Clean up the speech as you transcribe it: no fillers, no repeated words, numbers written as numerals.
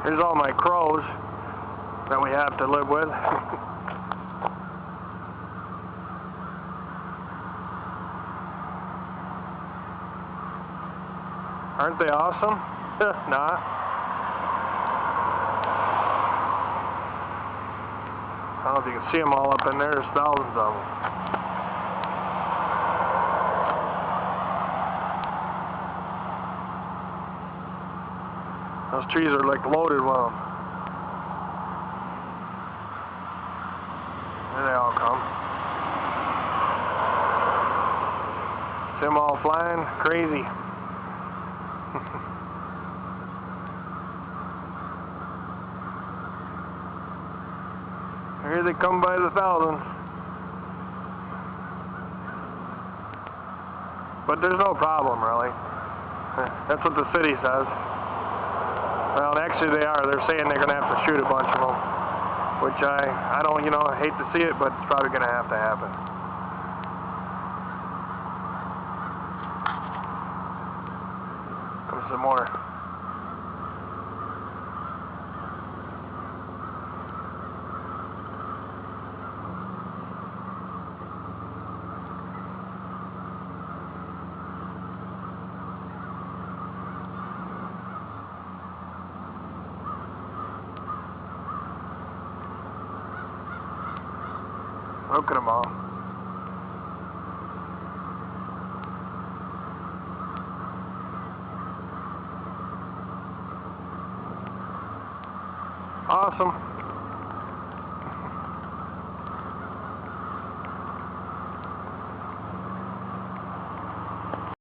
Here's all my crows that we have to live with. Aren't they awesome? Nah. I don't know if you can see them all up in there. There's thousands of them. Those trees are like loaded with them. There they all come. See them all flying? Crazy. Here they come by the thousands. But there's no problem, really. That's what the city says. Well, actually they are. They're saying they're going to have to shoot a bunch of them. Which I don't, hate to see it, but it's probably going to happen. Comes some more. Look at them all. Awesome.